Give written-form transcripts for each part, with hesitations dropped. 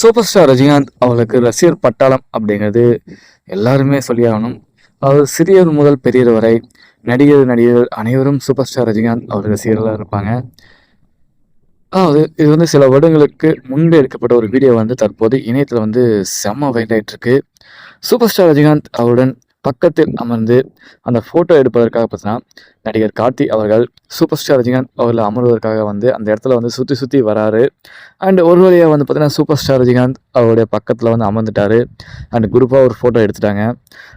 Super star Rajinikanth அவர்களுக்கு ரசிகர் பட்டாளம் அப்படிங்கிறது எல்லாருமே சொல்லியாகணும். அவர் சிறியவர் முதல் பெரியவர் வரை நடிகர்கள் அனைவரும் சூப்பர் ஸ்டார் ரஜினிகாந்த் அவர் ரசிகர்களாக இருப்பாங்க. அதாவது இது சில வருடங்களுக்கு முன்பே எடுக்கப்பட்ட ஒரு வீடியோ தற்போது இணையத்தில் செம்ம வைரல் ஆயிட்டு இருக்கு. சூப்பர் ஸ்டார் ரஜினிகாந்த் அவருடன் பக்கத்தில் அமர்ந்து அந்த ஃபோட்டோ எடுப்பதற்காக பார்த்தீங்கன்னா, நடிகர் கார்த்தி அவர்கள் சூப்பர் ஸ்டார் ரஜினிகாந்த் அவர்கள் அமர்வதற்காக அந்த இடத்துல சுற்றி சுற்றி வராரு. அண்ட் ஒரு வழியாக பார்த்தீங்கன்னா, சூப்பர் ஸ்டார் ரஜினிகாந்த் அவருடைய பக்கத்தில் அமர்ந்துட்டார். அண்ட் குரூப்பாக ஒரு ஃபோட்டோ எடுத்துட்டாங்க.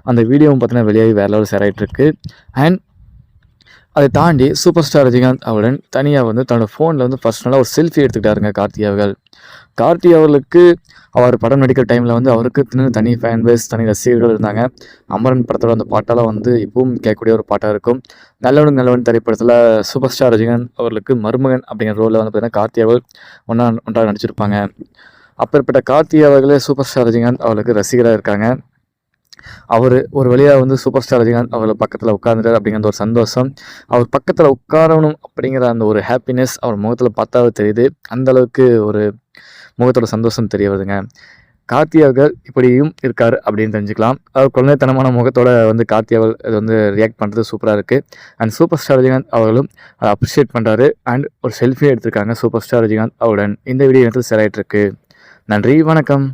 அந்த வீடியோவும் பார்த்தீங்கன்னா வெளியாகி வேற லெவல் ஷேர் ஆகிட்டு இருக்கு. அண்ட் அதை தாண்டி சூப்பர் ஸ்டார் ரஜினிகாந்த் அவருடன் தனியாக தன்னோட ஃபோனில் பர்சனலாக ஒரு செல்ஃபி எடுத்துக்கிட்டாருங்க கார்த்தி அவர்கள். கார்த்தி அவர்களுக்கு அவர் படம் நடிக்கிற டைமில் அவருக்கு தனி ஃபேன் பேஸ், தனி ரசிகர்கள் இருந்தாங்க. அமரன் படத்தோட அந்த பாட்டெல்லாம் இப்பவும் கேட்கக்கூடிய ஒரு பாட்டாக இருக்கும். நல்லவன் நல்லவன் திரைப்படத்தில் சூப்பர் ஸ்டார் ரஜினிகாந்த் அவர்களுக்கு மருமகன் அப்படிங்கிற ரோலில் பார்த்தீங்கன்னா கார்த்தி அவர்கள் ஒன்றாக நடிச்சிருப்பாங்க. அப்பேற்பட்ட கார்த்தி அவர்களே சூப்பர் ஸ்டார் ரஜினிகாந்த் அவர்களுக்கு ரசிகராக இருக்காங்க. அவர் ஒரு வழியாக சூப்பர் ஸ்டார் ரஜினிகாந்த் அவர்கள் பக்கத்தில் உட்கார்ந்துட்டார் அப்படிங்கிற ஒரு சந்தோஷம், அவர் பக்கத்தில் உட்காரணும் அப்படிங்கிற அந்த ஒரு ஹாப்பினஸ் அவர் முகத்தில் பார்த்தாவே தெரியுது. அந்த அளவுக்கு ஒரு முகத்தோட சந்தோஷம் தெரிய வருதுங்க. கார்த்தி அவர்கள் இப்படியும் இருக்கார் அப்படின்னு தெரிஞ்சுக்கலாம். அவர் குழந்தைத்தனமான முகத்தோட கார்த்தி அவர்கள் இது ரியாக்ட் பண்ணுறது சூப்பராக இருக்குது. அண்ட் சூப்பர் ஸ்டார் ரஜினிகாந்த் அவர்களும் அதை அப்ரிஷியேட் பண்ணுறாரு. அண்ட் ஒரு செல்ஃபியை எடுத்திருக்காங்க சூப்பர் ஸ்டார் ரஜினிகாந்த் அவருடன். இந்த வீடியோ ஷேர் ஆகிட்டு இருக்கு. நன்றி, வணக்கம்.